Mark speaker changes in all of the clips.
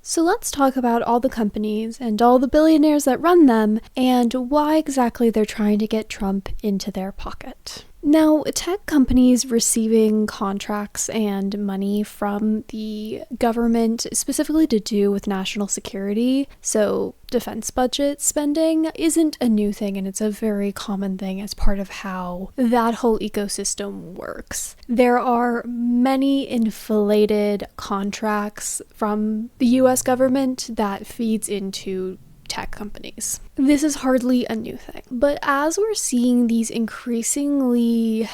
Speaker 1: So let's talk about all the companies and all the billionaires that run them and why exactly they're trying to get Trump into their pocket. Now, tech companies receiving contracts and money from the government, specifically to do with national security, so defense budget spending, isn't a new thing, and it's a very common thing as part of how that whole ecosystem works. There are many inflated contracts from the US government that feeds into tech companies. This is hardly a new thing. But as we're seeing these increasingly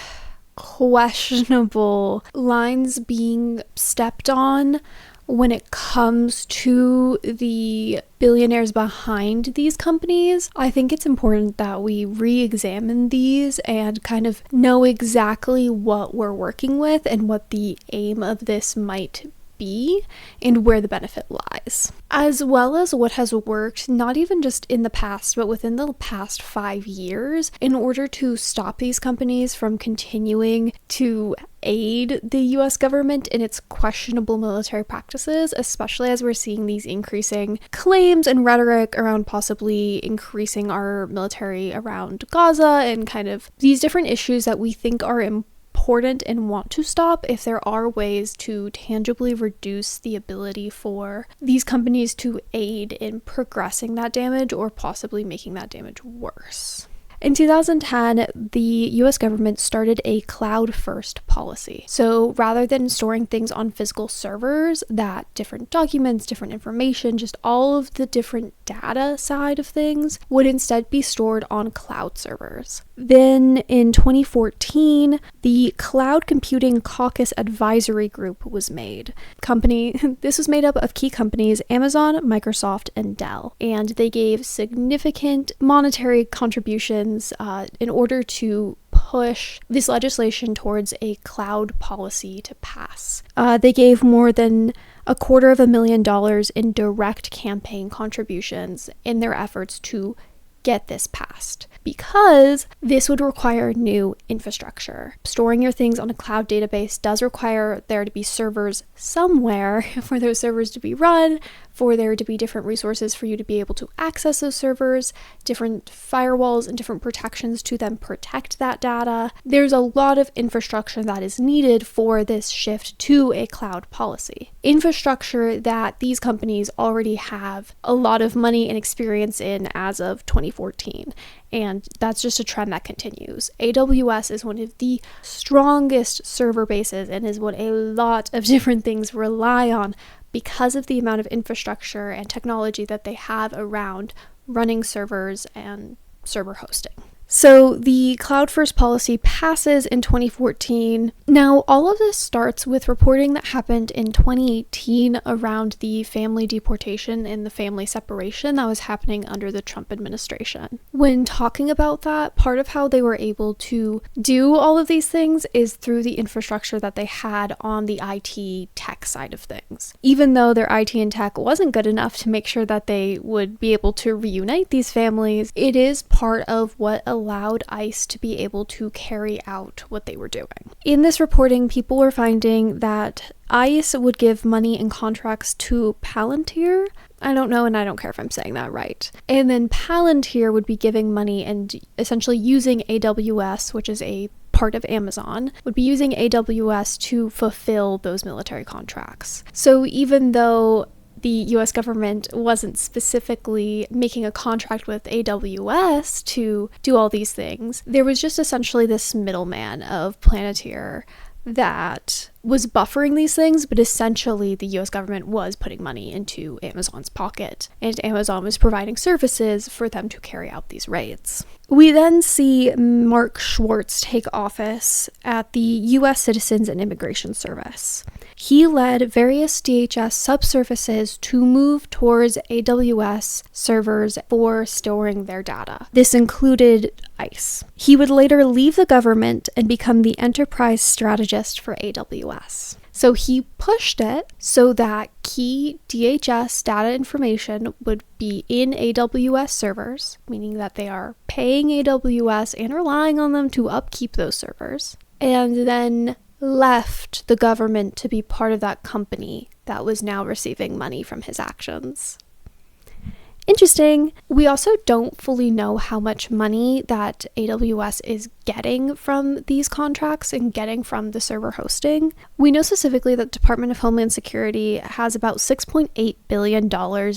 Speaker 1: questionable lines being stepped on when it comes to the billionaires behind these companies, I think it's important that we re-examine these and kind of know exactly what we're working with and what the aim of this might be and where the benefit lies, as well as what has worked not even just in the past but within the past 5 years in order to stop these companies from continuing to aid the US government in its questionable military practices, especially as we're seeing these increasing claims and rhetoric around possibly increasing our military around Gaza and kind of these different issues that we think are important and want to stop. If there are ways to tangibly reduce the ability for these companies to aid in progressing that damage or possibly making that damage worse. In 2010, the US government started a cloud-first policy. So rather than storing things on physical servers, that different documents, different information, just all of the different data side of things would instead be stored on cloud servers. Then in 2014, the Cloud Computing Caucus Advisory Group was made. This was made up of key companies Amazon, Microsoft, and Dell, and they gave significant monetary contributions in order to push this legislation towards a cloud policy to pass. They gave more than $250,000 in direct campaign contributions in their efforts to get this passed, because this would require new infrastructure. Storing your things on a cloud database does require there to be servers somewhere for those servers to be run, for there to be different resources for you to be able to access those servers, different firewalls and different protections to then protect that data. There's a lot of infrastructure that is needed for this shift to a cloud policy. Infrastructure that these companies already have a lot of money and experience in as of 2014. And that's just a trend that continues. AWS is one of the strongest server bases and is what a lot of different things rely on because of the amount of infrastructure and technology that they have around running servers and server hosting. So the Cloud First policy passes in 2014. Now, all of this starts with reporting that happened in 2018 around the family deportation and the family separation that was happening under the Trump administration. When talking about that, part of how they were able to do all of these things is through the infrastructure that they had on the IT tech side of things. Even though their IT and tech wasn't good enough to make sure that they would be able to reunite these families, it is part of what allowed ICE to be able to carry out what they were doing. In this reporting, people were finding that ICE would give money and contracts to Palantir. I don't know, and I don't care if I'm saying that right. And then Palantir would be giving money and essentially using AWS, which is a part of Amazon, would be using AWS to fulfill those military contracts. So even though the US government wasn't specifically making a contract with AWS to do all these things, there was just essentially this middleman of Palantir that was buffering these things, but essentially the US government was putting money into Amazon's pocket, and Amazon was providing services for them to carry out these raids. We then see Mark Schwartz take office at the US Citizens and Immigration Service. He led various DHS subservices to move towards AWS servers for storing their data. This included ICE. He would later leave the government and become the enterprise strategist for AWS. So he pushed it so that key DHS data information would be in AWS servers, meaning that they are paying AWS and relying on them to upkeep those servers. And then left the government to be part of that company that was now receiving money from his actions. Interesting. We also don't fully know how much money that AWS is getting from these contracts and getting from the server hosting. We know specifically that the Department of Homeland Security has about $6.8 billion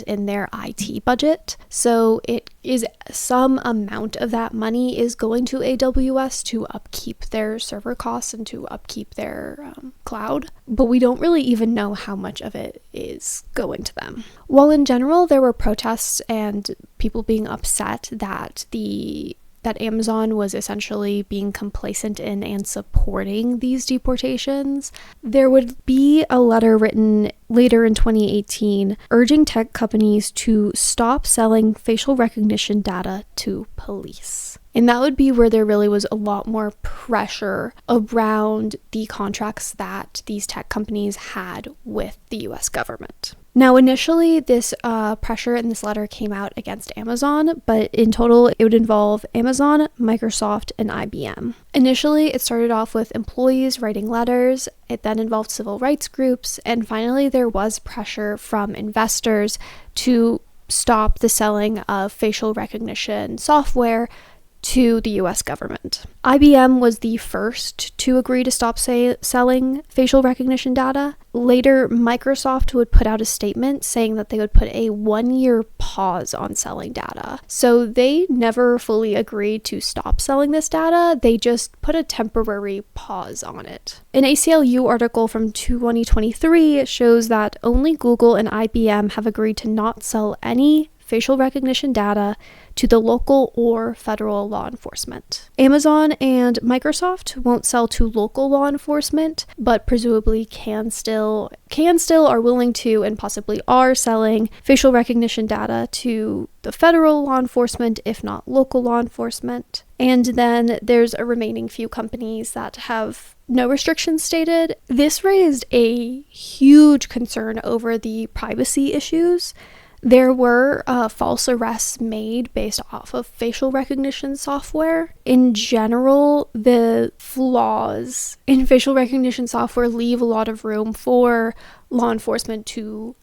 Speaker 1: in their IT budget. So it is some amount of that money is going to AWS to upkeep their server costs and to upkeep their cloud. But we don't really even know how much of it is going to them. While in general there were protests and people being upset that Amazon was essentially being complacent in and supporting these deportations, there would be a letter written later in 2018 urging tech companies to stop selling facial recognition data to police. And that would be where there really was a lot more pressure around the contracts that these tech companies had with the US government. Now, initially, this pressure in this letter came out against Amazon, but in total, it would involve Amazon, Microsoft, and IBM. Initially, it started off with employees writing letters. It then involved civil rights groups, and finally, there was pressure from investors to stop the selling of facial recognition software to the US government. IBM was the first to agree to stop selling facial recognition data. Later, Microsoft would put out a statement saying that they would put a 1-year pause on selling data. So they never fully agreed to stop selling this data, they just put a temporary pause on it. An ACLU article from 2023 shows that only Google and IBM have agreed to not sell any facial recognition data to the local or federal law enforcement. Amazon and Microsoft won't sell to local law enforcement, but presumably can still are willing to and possibly are selling facial recognition data to the federal law enforcement, if not local law enforcement. And then there's a remaining few companies that have no restrictions stated. This raised a huge concern over the privacy issues. There were false arrests made based off of facial recognition software. In general, the flaws in facial recognition software leave a lot of room for law enforcement to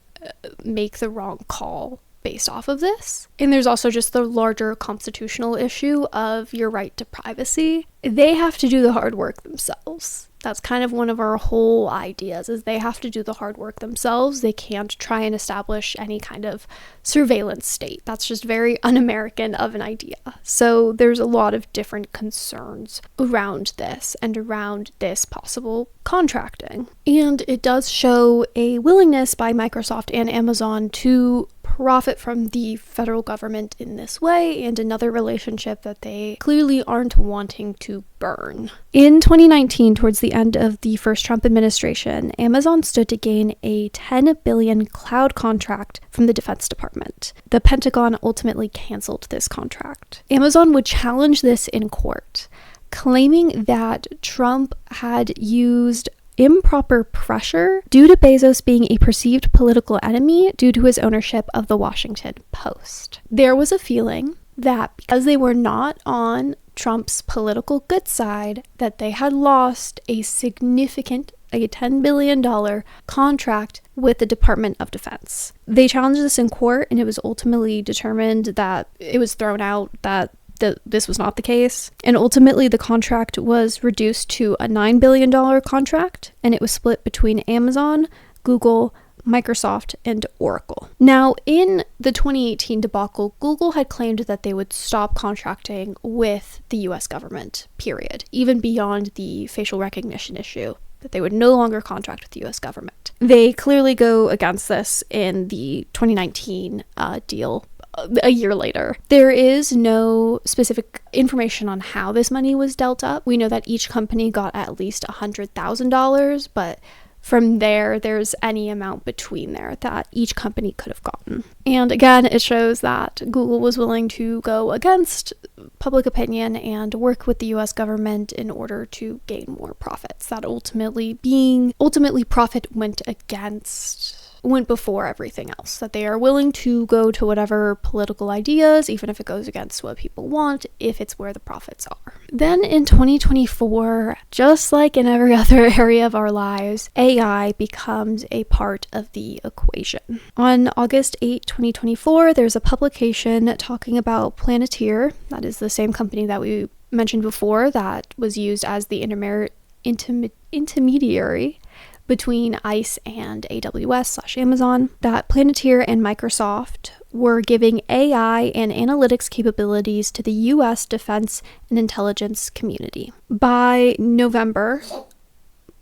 Speaker 1: make the wrong call based off of this. And there's also just the larger constitutional issue of your right to privacy. They have to do the hard work themselves. That's kind of one of our whole ideas, is they have to do the hard work themselves. They can't try and establish any kind of surveillance state. That's just very un-American of an idea. So there's a lot of different concerns around this and around this possible contracting. And it does show a willingness by Microsoft and Amazon to profit from the federal government in this way, and another relationship that they clearly aren't wanting to burn. In 2019, towards the end of the first Trump administration, Amazon stood to gain a $10 billion cloud contract from the Defense Department. The Pentagon ultimately canceled this contract. Amazon would challenge this in court, claiming that Trump had used improper pressure due to Bezos being a perceived political enemy due to his ownership of the Washington Post. There was a feeling that because they were not on Trump's political good side, that they had lost a significant, a $10 billion contract with the Department of Defense. They challenged this in court, and it was ultimately determined that it was thrown out that this was not the case. And ultimately, the contract was reduced to a $9 billion contract, and it was split between Amazon, Google, Microsoft, and Oracle. Now, in the 2018 debacle, Google had claimed that they would stop contracting with the US government, period, even beyond the facial recognition issue, that they would no longer contract with the US government. They clearly go against this in the 2019 deal a year later. There is no specific information on how this money was dealt up. We know that each company got at least $100,000, but from there's any amount between there that each company could have gotten. And again, it shows that Google was willing to go against public opinion and work with the US government in order to gain more profits. That ultimately profit went against went before everything else, that they are willing to go to whatever political ideas, even if it goes against what people want, if it's where the profits are. Then in 2024, just like in every other area of our lives, AI becomes a part of the equation. On August 8, 2024, there's a publication talking about Planeteer, that is the same company that we mentioned before that was used as the intermediary between ICE and AWS/Amazon, that Planeteer and Microsoft were giving AI and analytics capabilities to the US defense and intelligence community. By November,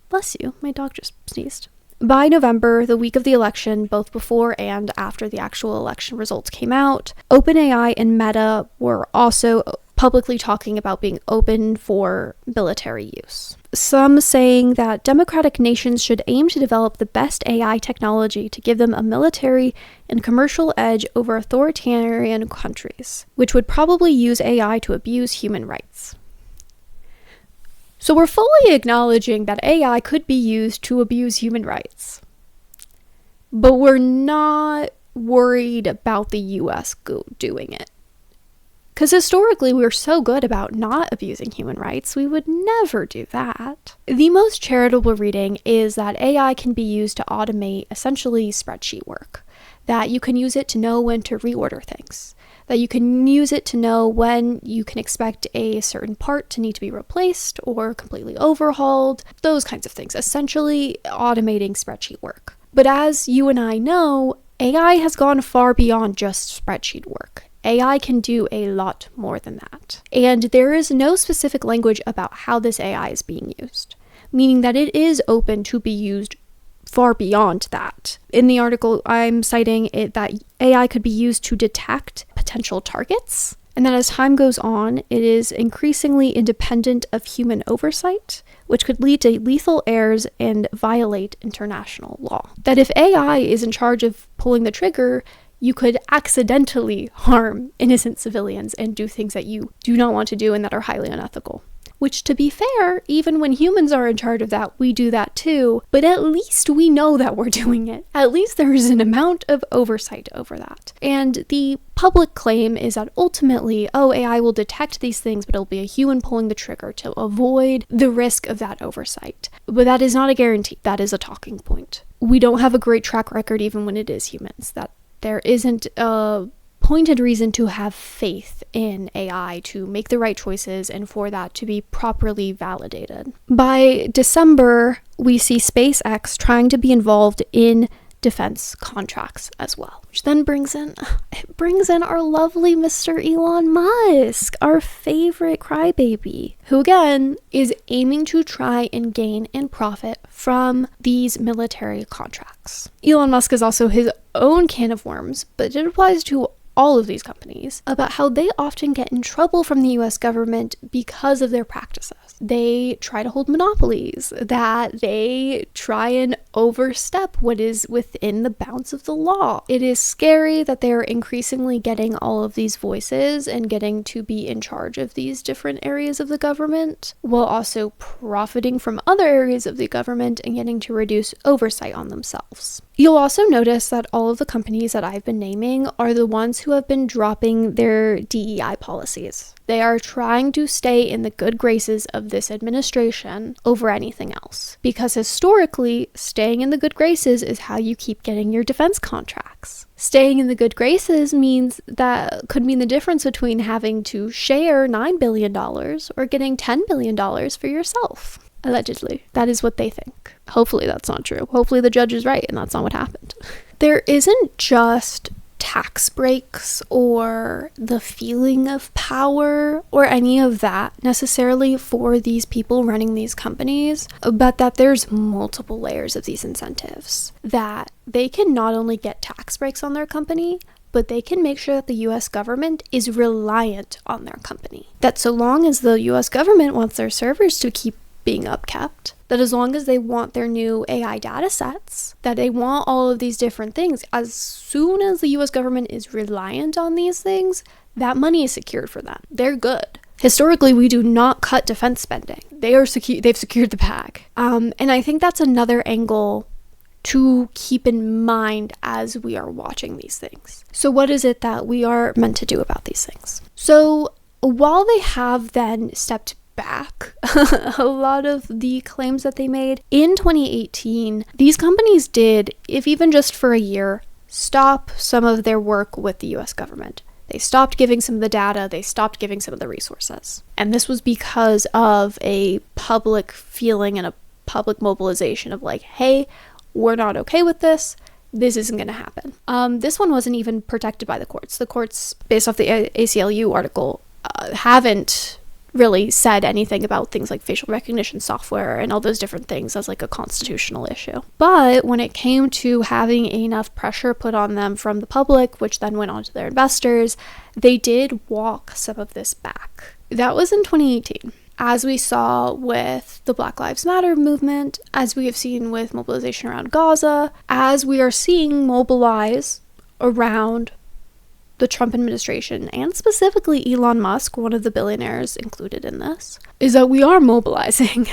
Speaker 1: bless you, my dog just sneezed. By November, the week of the election, both before and after the actual election results came out, OpenAI and Meta were also publicly talking about being open for military use. Some saying that democratic nations should aim to develop the best AI technology to give them a military and commercial edge over authoritarian countries, which would probably use AI to abuse human rights. So we're fully acknowledging that AI could be used to abuse human rights. But we're not worried about the US doing it. Because historically, we were so good about not abusing human rights, we would never do that. The most charitable reading is that AI can be used to automate essentially spreadsheet work, that you can use it to know when to reorder things, that you can use it to know when you can expect a certain part to need to be replaced or completely overhauled, those kinds of things, essentially automating spreadsheet work. But as you and I know, AI has gone far beyond just spreadsheet work. AI can do a lot more than that. And there is no specific language about how this AI is being used, meaning that it is open to be used far beyond that. In the article, I'm citing it that AI could be used to detect potential targets, and that as time goes on, it is increasingly independent of human oversight, which could lead to lethal errors and violate international law. That if AI is in charge of pulling the trigger, you could accidentally harm innocent civilians and do things that you do not want to do and that are highly unethical. Which, to be fair, even when humans are in charge of that, we do that too, but at least we know that we're doing it. At least there is an amount of oversight over that. And the public claim is that ultimately, AI will detect these things, but it'll be a human pulling the trigger to avoid the risk of that oversight. But that is not a guarantee. That is a talking point. We don't have a great track record even when it is humans. That there isn't a pointed reason to have faith in AI to make the right choices and for that to be properly validated. By December, we see SpaceX trying to be involved in defense contracts as well, which then brings in our lovely Mr. Elon Musk, our favorite crybaby, who again is aiming to try and gain and profit from these military contracts. Elon Musk is also his own can of worms, but it applies to all of these companies, about how they often get in trouble from the US government because of their practices. They try to hold monopolies, that they try and overstep what is within the bounds of the law. It is scary that they're increasingly getting all of these voices and getting to be in charge of these different areas of the government, while also profiting from other areas of the government and getting to reduce oversight on themselves. You'll also notice that all of the companies that I've been naming are the ones who have been dropping their DEI policies. They are trying to stay in the good graces of this administration over anything else. Because historically, staying in the good graces is how you keep getting your defense contracts. Staying in the good graces could mean the difference between having to share $9 billion or getting $10 billion for yourself. Allegedly. That is what they think. Hopefully that's not true. Hopefully the judge is right and that's not what happened. There isn't just tax breaks or the feeling of power or any of that necessarily for these people running these companies, but that there's multiple layers of these incentives. That they can not only get tax breaks on their company, but they can make sure that the US government is reliant on their company. That so long as the US government wants their servers to keep being upkept, that as long as they want their new AI data sets, that they want all of these different things, as soon as the US government is reliant on these things, that money is secured for them. They're good. Historically, we do not cut defense spending. They've secured the bag. And I think that's another angle to keep in mind as we are watching these things. So what is it that we are meant to do about these things? So while they have then stepped back a lot of the claims that they made in 2018, these companies did, if even just for a year, stop some of their work with the US government. They stopped giving some of the data, they stopped giving some of the resources. And this was because of a public feeling and a public mobilization of like, hey, we're not okay with this. This isn't going to happen. This one wasn't even protected by the courts. The courts, based off the ACLU article, haven't really said anything about things like facial recognition software and all those different things as like a constitutional issue. But when it came to having enough pressure put on them from the public, which then went on to their investors, they did walk some of this back. That was in 2018. As we saw with the Black Lives Matter movement, as we have seen with mobilization around Gaza, as we are seeing mobilize around the Trump administration, and specifically Elon Musk, one of the billionaires included in this, is that we are mobilizing.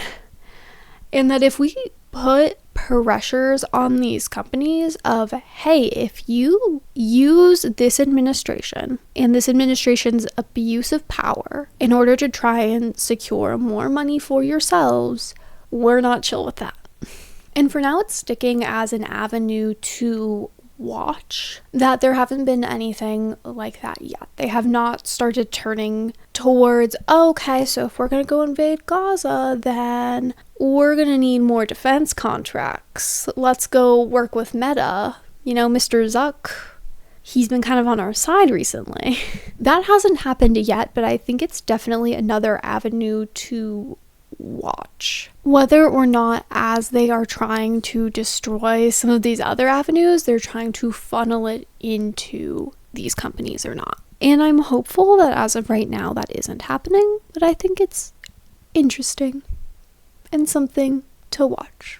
Speaker 1: And that if we put pressures on these companies of, hey, if you use this administration and this administration's abuse of power in order to try and secure more money for yourselves, we're not chill with that. And for now, it's sticking as an avenue to watch, that there haven't been anything like that yet. They have not started turning towards, okay, so if we're going to go invade Gaza, then we're going to need more defense contracts. Let's go work with Meta. You know, Mr. Zuck, he's been kind of on our side recently. That hasn't happened yet, but I think it's definitely another avenue to watch. Whether or not, as they are trying to destroy some of these other avenues, they're trying to funnel it into these companies or not. And I'm hopeful that as of right now that isn't happening, but I think it's interesting and something to watch.